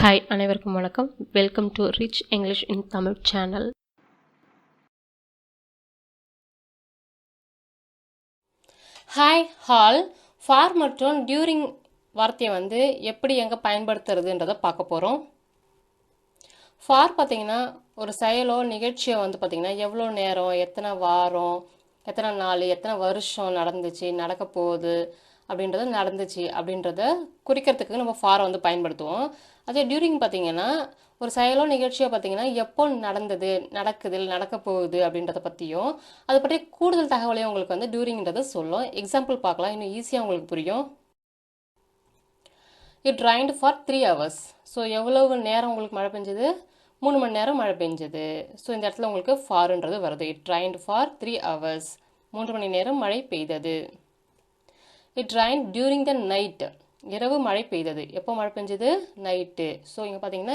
Hi அனைவருக்கும் வணக்கம். Welcome to rich English in Tamil channel. Hi hall for மற்றும் during வார்த்தையை வந்து எப்படி எங்கே பயன்படுத்துறதுன்றதை பார்க்க போகிறோம். ஃபார் பார்த்தீங்கன்னா ஒரு செயலோ நிகழ்ச்சியோ வந்து பார்த்தீங்கன்னா எவ்வளோ நேரம், எத்தனை வாரம், எத்தனை நாள், எத்தனை வருஷம் நடந்துச்சு, நடக்க போகுது அப்படின்றது நடந்துச்சு அப்படின்றத குறிக்கிறதுக்கு நம்ம ஃபாரை வந்து பயன்படுத்துவோம். அதே டியூரிங் பார்த்தீங்கன்னா ஒரு செயலோ நிகழ்ச்சியோ பார்த்தீங்கன்னா எப்போ நடந்தது, நடக்குது, நடக்க போகுது அப்படின்றத பற்றியும் அதை பற்றி கூடுதல் தகவலையும் உங்களுக்கு வந்து டியூரிங்ன்றதை சொல்லும். எக்ஸாம்பிள் பார்க்கலாம், இன்னும் ஈஸியாக உங்களுக்கு புரியும். It rained for 3 hours. So எவ்வளவு நேரம் உங்களுக்கு மழை பெஞ்சது? 3 மணி நேரம் மழை பெஞ்சது. ஸோ இந்த இடத்துல உங்களுக்கு ஃபார்ன்றது வருது. It rained for 3 hours. 3 மணி நேரம் மழை பெய்தது. It rained during the night. இரவு மழை பெய்தது. எப்போ மழை பெஞ்சது? நைட்டு. ஸோ இங்கே பார்த்தீங்கன்னா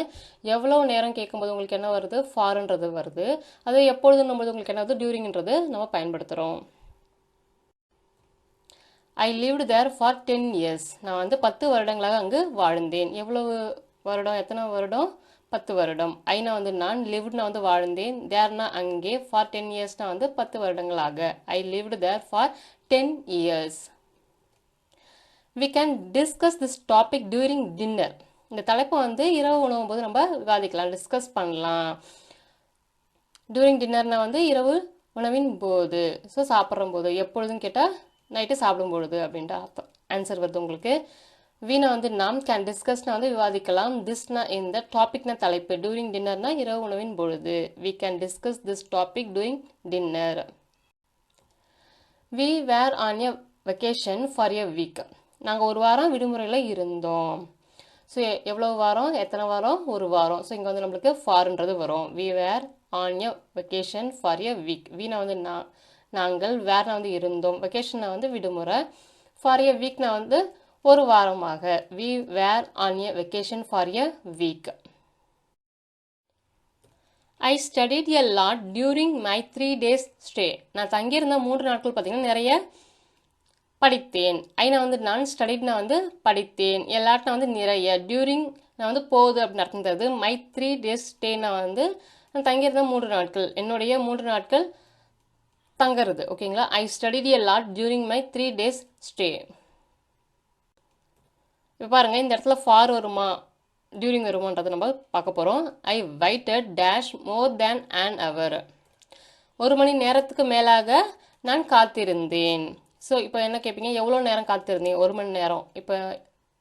எவ்வளோ நேரம் கேட்கும்போது உங்களுக்கு என்ன வருது? ஃபார்ன்றது வருது. அது எப்பொழுதுன்னும்போது உங்களுக்கு என்ன வருது? டியூரிங்ன்றது நம்ம பயன்படுத்துகிறோம். ஐ lived there ஃபார் 10 years. நான் வந்து 10 வருடங்களாக அங்கு வாழ்ந்தேன். எவ்வளவு வருடம், எத்தனை வருடம்? 10 வருடம். ஐனா வந்து நான், லிவ்ட்னா வந்து வாழ்ந்தேன், தேர்னா அங்கே, ஃபார் 10 இயர்ஸ்னா வந்து 10 வருடங்களாக. ஐ lived there for 10 years. We can discuss this topic during dinner. இந்த தலைப்பை வந்து இரவு உணவும் போது நம்ம விவாதிக்கலாம், டிஸ்கஸ் பண்ணலாம். டியூரிங் டின்னர்னா வந்து இரவு உணவின் போது, ஸோ சாப்பிட்ற போது. எப்பொழுதுன்னு கேட்டால் நைட்டு சாப்பிடும் பொழுது அப்படின்ற அர்த்தம். ஆன்சர் வருது உங்களுக்கு. வீணா வந்து நாம், கேன் டிஸ்கஸ்னா வந்து விவாதிக்கலாம், திஸ்னா இந்த, டாபிக்னா தலைப்பு, டியூரிங் டின்னர்னா இரவு உணவின் பொழுது. We can discuss this topic during dinner. We were on a vacation for a week. நாங்கள் ஒரு வாரம் விடுமுறையில் இருந்தோம். ஸோ எவ்வளோ வாரம், எத்தனை வாரம்? ஒரு வாரம். ஸோ இங்கே வந்து நம்மளுக்கு ஃபார்ன்றது வரும். We were on a vacation for a week. வீணா வந்து நாங்கள், வேர்னா வந்து இருந்தோம், வெக்கேஷன்னா வந்து விடுமுறை, ஃபார் எ வீக்னா வந்து ஒரு வாரமாக. We were on a vacation for a week. I studied a lot during my 3 days stay. நான் தங்கியிருந்த 3 நாட்கள் பார்த்தீங்கன்னா நிறைய படித்தேன். ஐனா வந்து நான், ஸ்டடிட்னா வந்து படித்தேன், எல்லாட்னா வந்து நிறைய, டியூரிங் நான் வந்து போகுது அப்படின்னு அர்த்தம் தருது. மை 3 days ஸ்டேனா வந்து நான் தங்கியிருந்த 3 நாட்கள், என்னுடைய 3 நாட்கள் தங்கிறது. ஓகேங்களா? ஐ studied a lot during my 3 days stay. இப்போ பாருங்கள், இந்த இடத்துல ஃபார் வருமா டியூரிங் வருமானதை நம்ம பார்க்க போகிறோம். ஐ weighted dash more than an hour. 1 மணி நேரத்துக்கு மேலாக நான் காத்திருந்தேன். ஸோ இப்போ என்ன கேட்பீங்க? எவ்வளோ நேரம் காத்திருந்தீங்க? 1 மணி நேரம். இப்போ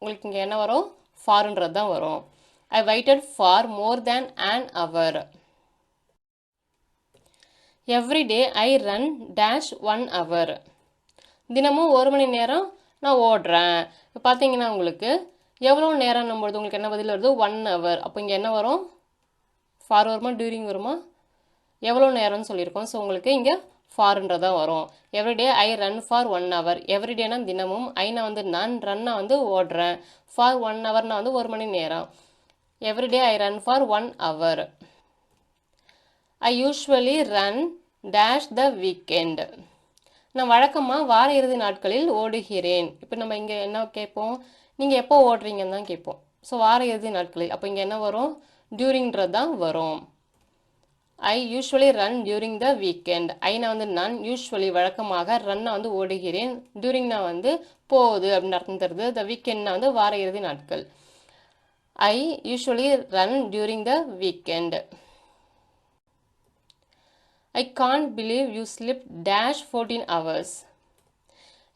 உங்களுக்கு இங்கே என்ன வரும்? ஃபார்ன்றது தான் வரும். ஐ weighted for more than an hour. Every day I run dash 1 hour. தினமும் 1 மணி நேரம் நான் ஓடுறேன். இப்போ பார்த்தீங்கன்னா உங்களுக்கு எவ்வளோ நேரம் நம்புறது, உங்களுக்கு என்ன பதில் வருது? 1 hour. அப்போ இங்கே என்ன வரும்? ஃபார் வருமா, டியூரிங் வருமா? எவ்வளோ நேரம்னு சொல்லியிருக்கோம். ஸோ உங்களுக்கு இங்கே ஃபார்ன்றதான் வரும். Everyday I run for 1 hour. எவ்ரிடேனா தினமும், ஐனா வந்து நான், ரன்னா வந்து ஓடுறேன், ஃபார் 1 hourனா வந்து 1 மணி நேரம். Everyday I run for 1 hour. I usually run dash the weekend. நான் வழக்கமாக வார இறுதி நாட்களில் ஓடுகிறேன். இப்போ நம்ம இங்கே என்ன கேட்போம்? நீங்கள் எப்போ ஓடுறீங்கன்னு தான் கேட்போம். ஸோ வார இறுதி நாட்களில், அப்போ இங்கே என்ன வரும்? டியூரிங்கிறது தான் வரும். I usually run during the weekend. ஐனா வந்து நான், யூஸ்வலி வழக்கமாக, ரன்னா வந்து ஓடுகிறேன், டியூரிங்னா வந்து போகுது அப்படின்னு அர்த்தம் தருது. த வீக்கெண்ட்னா வந்து வார இறுதி நாட்கள். ஐ usually run during the weekend. I can't believe you slip dash 14 hours.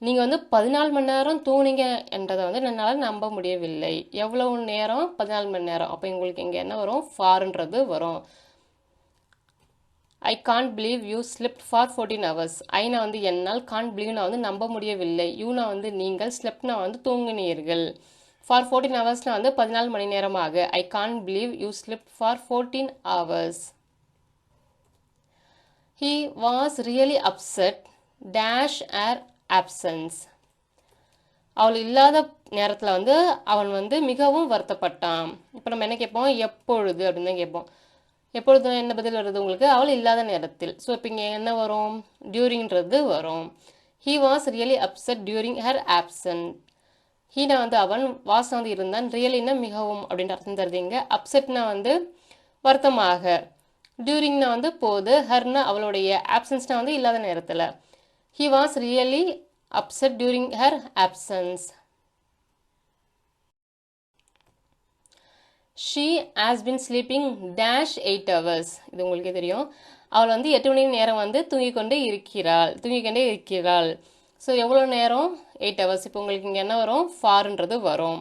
நீங்கள் வந்து 14 மணி நேரம் தூங்குனீங்க என்றதை வந்து என்னால் நம்ப முடியவில்லை. எவ்வளவு நேரம்? 14 மணி நேரம். அப்போ உங்களுக்கு இங்கே என்ன வரும்? ஃபார்ன்றது வரும். ஐ can't believe you slept for 14 hours. Aina வந்து என்னால், கான்ட் பிலீவ்னா வந்து நம்ப முடியவில்லை, யூனா வந்து நீங்கள், ஸ்லெப்ட்னா வந்து தூங்கினீர்கள், ஃபார் 14 ஹவர்ஸ்னா வந்து 14 மணி நேரமாக. I can't believe you slept for 14 hours. He was really upset dash her absence. அவள் இல்லாத நேரத்தில் வந்து அவன் வந்து மிகவும் வருத்தப்பட்டான். இப்போ நம்ம என்ன கேட்போம்? எப்பொழுது அப்படின்னு தான் கேட்போம். எப்பொழுது என்ன பதில் வருது உங்களுக்கு? அவள் இல்லாத நேரத்தில். ஸோ இப்போ இங்கே என்ன வரும்? டியூரிங்ன்றது வரும். He was really upset during her absent. Heena வந்து அவன், வாஸ்னா வந்து இருந்தான், ரியலினா மிகவும் அப்படின்ற அர்த்தம் தருதுங்க. அப்செட்னா வந்து வருத்தமாக, டியூரிங்னா வந்து போது, ஹர்னா அவளுடைய, ஆப்சன்ஸ்னா வந்து இல்லாத நேரத்தில். He was really upset during her absence. She has been sleeping dash 8 hours. இது உங்களுக்கே தெரியும். அவள் வந்து 8 மணி நேரம் வந்து தூங்கிக்கொண்டே இருக்கிறாள். ஸோ எவ்வளோ நேரம்? 8 hours. இப்போ உங்களுக்கு இங்கே என்ன வரும்? ஃபார்ன்றது வரும்.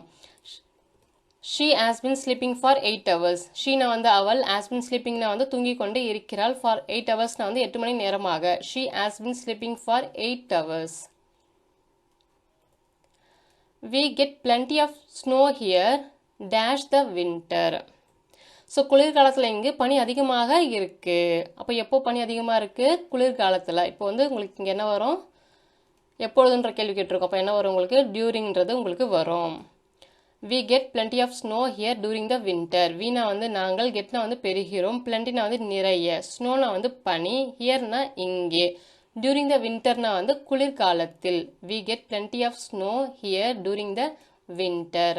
She has been sleeping for 8 hours. Sheena வந்து அவள், ஹாஸ் பின் ஸ்லீப்பிங்னா வந்து தூங்கிக்கொண்டே இருக்கிறாள், ஃபார் 8 hoursனா வந்து 8 மணி நேரமாக. She has been sleeping for 8 hours. We get plenty of snow here dash the winter. So குளிர்காலத்தில் இங்கு பனி அதிகமாக இருக்குது. அப்போ எப்போ பனி அதிகமாக இருக்குது? குளிர்காலத்தில். இப்போ வந்து உங்களுக்கு இங்கே என்ன வரும்? எப்பொழுதுன்ற கேள்வி கேட்டிருக்கோம். அப்போ என்ன வரும் உங்களுக்கு? டியூரிங்கிறது உங்களுக்கு வரும். We get plenty of snow here during the winter. வீணா வந்து நாங்கள், கெட்னா வந்து பெறுகிறோம், பிளண்டினா வந்து நிறைய, ஸ்னோனா வந்து பனி, ஹியர்னா இங்கே, during the winterனா வந்து குளிர்காலத்தில். We get plenty of snow here during the winter.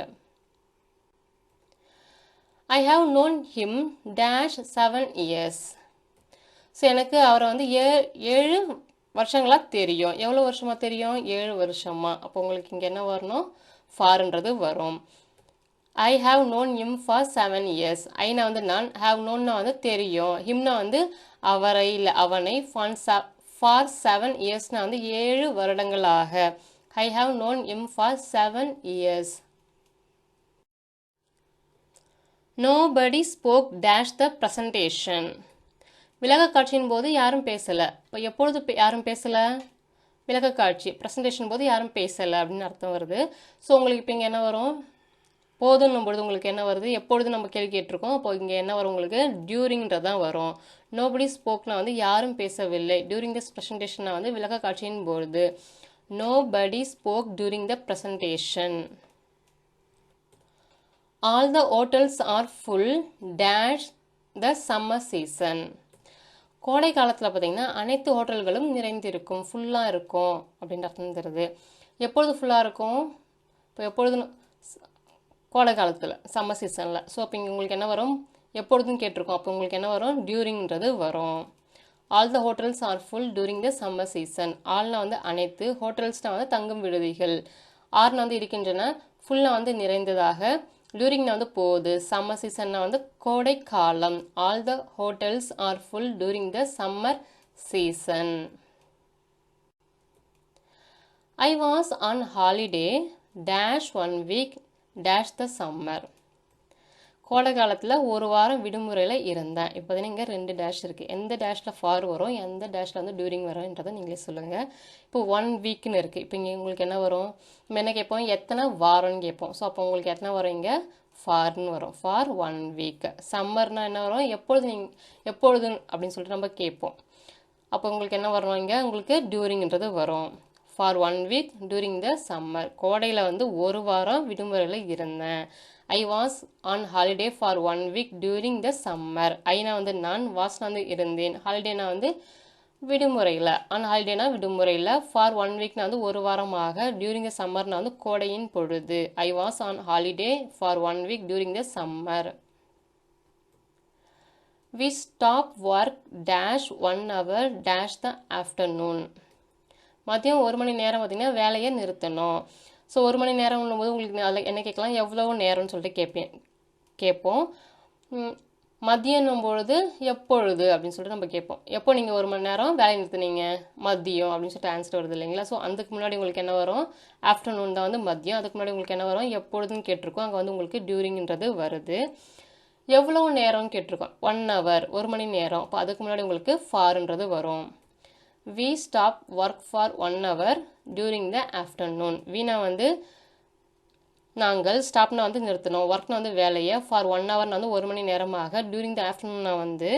I have known him dash 7 years. So எனக்கு அவரை வந்து 7 வருஷங்களாக தெரியும். எவ்வளோ வருஷமாக தெரியும்? 7 வருஷமாக. அப்போ உங்களுக்கு இங்கே என்ன வரணும்? ஃபார்ன்றது வரும். I have known him for 7 years. Aina வந்து நான், ஹாவ் நோன்னா வந்து தெரியும், ஹிம்னா வந்து அவரை இல்லை அவனை, ஃபார் 7 yearsனா வந்து 7 வருடங்களாக. I have known him for 7 years. Nobody spoke dash the presentation. விளக்கக்காட்சியின் போது யாரும் பேசலை. இப்போ எப்பொழுது யாரும் பேசலை? விளக்கக்காட்சி ப்ரெசன்டேஷன் போது யாரும் பேசலை அப்படின்னு அர்த்தம் வருது. ஸோ உங்களுக்கு இப்போ இங்கே என்ன வரும்? போதுன்னும் பொழுது உங்களுக்கு என்ன வருது? எப்பொழுது நம்ம கேள்வி கேட்டிருக்கோம். அப்போ இங்கே என்ன வரும் உங்களுக்கு? டியூரிங்கிறது தான் வரும். நோபடி ஸ்போக்னா வந்து யாரும் பேசவில்லை. டியூரிங் திஸ் ப்ரெசன்டேஷன்னா வந்து விளக்கக்காட்சியின் பொழுது. Nobody spoke during the presentation. All the hotels are full dash the summer season. கோடை காலத்தில் பார்த்தீங்கன்னா அனைத்து ஹோட்டல்களும் நிறைந்திருக்கும், ஃபுல்லாக இருக்கும் அப்படின்ற அர்த்தம் தருது. எப்பொழுது ஃபுல்லாக இருக்கும்? இப்போ எப்பொழுது? கோடை காலத்தில், சம்மர் சீசனில். ஸோ அப்போ இங்கே உங்களுக்கு என்ன வரும்? எப்பொழுதுன்னு கேட்டிருக்கோம். அப்போ உங்களுக்கு என்ன வரும்? டியூரிங்கிறது வரும். All the hotels are full during the summer season. ஆல்னா வந்து அனைத்து, ஹோட்டல்ஸ்னால் வந்து தங்கும் விடுதிகள், ஆர்னா வந்து இருக்கின்றன, ஃபுல்லாக வந்து நிறைந்ததாக, டியூரிங்னா வந்து போகுது, சம்மர் சீசன்னா வந்து கோடை காலம். All the hotels are full during the summer season. I was on holiday dash 1 week dash the summer. கோடை காலத்தில் ஒரு வாரம் விடுமுறையில் இருந்தேன். இப்போ இங்கே 2 டேஷ் இருக்குது. எந்த டேஷில் ஃபார் வரும், எந்த டேஷில் வந்து டியூரிங் வரும்ன்றதை நீங்களே சொல்லுங்கள். இப்போ 1 weekன்னு இருக்குது. இப்போ இங்கே உங்களுக்கு என்ன வரும்? நம்ம என்ன கேட்போம்? எத்தனை வாரம்னு கேட்போம். ஸோ அப்போ உங்களுக்கு எத்தனை வரும்? இங்கே ஃபார்னு வரும். For 1 week. சம்மர்னால் என்ன வரும்? எப்பொழுது அப்படின்னு சொல்லிட்டு நம்ம கேட்போம். அப்போ உங்களுக்கு என்ன வரும்? இங்கே உங்களுக்கு டியூரிங்ன்றது வரும். For 1 week during the summer. கோடையில் வந்து ஒரு வாரம் விடுமுறையில் இருந்தேன். I was on holiday for 1 week during the summer. ஐனா வந்து நான், வாஸ்னா வந்து இருந்தேன், ஹாலிடேனா வந்து விடுமுறையில், ஆன் ஹாலிடேனா விடுமுறையில், ஃபார் 1 weekனா வந்து ஒரு வாரமாக, டியூரிங் த சம்மர்னா வந்து கோடையின் பொழுது. I was on holiday for 1 week during the summer. We stop work dash 1 hour dash the afternoon. மதியம் 1 மணி நேரம் பார்த்திங்கன்னா வேலையை நிறுத்தணும். ஸோ 1 மணி நேரம்னும் போது உங்களுக்கு அதில் என்ன கேட்கலாம்? எவ்வளோ நேரம்னு சொல்லிட்டு கேட்போம். மதியம்னும் பொழுது எப்பொழுது அப்படின்னு சொல்லிட்டு நம்ம கேட்போம். எப்போ நீங்கள் 1 மணி நேரம் வேலை நிறுத்துனீங்க? மதியம் அப்படின்னு சொல்லிட்டு ஆன்சர் வருது இல்லைங்களா? ஸோ அதுக்கு முன்னாடி உங்களுக்கு என்ன வரும்? ஆஃப்டர்நூன் தான் வந்து மதியம். அதுக்கு முன்னாடி உங்களுக்கு என்ன வரும்? எப்பொழுதுன்னு கேட்டிருக்கோம். அங்கே வந்து உங்களுக்கு டியூரிங்ன்றது வருது. எவ்வளோ நேரம்னு கேட்டிருக்கோம். 1 hour, 1 மணி நேரம். அப்போ அதுக்கு முன்னாடி உங்களுக்கு ஃபார்ன்றது வரும். We stop work for 1 hour during the afternoon. வீணா வந்து நாங்கள், ஸ்டாப்னா வந்து நிறுத்தணும், ஒர்க்னா வந்து வேலையை, ஃபார் 1 hourனா வந்து 1 மணி நேரமாக, டியூரிங் த ஆஃப்டர்நூன்னா வந்து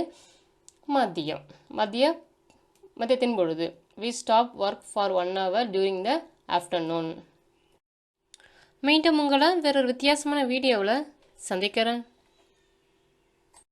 மதியத்தின் பொழுது. We stop work for 1 hour during the afternoon. மீண்டும் உங்களை வேறொரு வித்தியாசமான வீடியோவில் சந்திக்கிறேன்.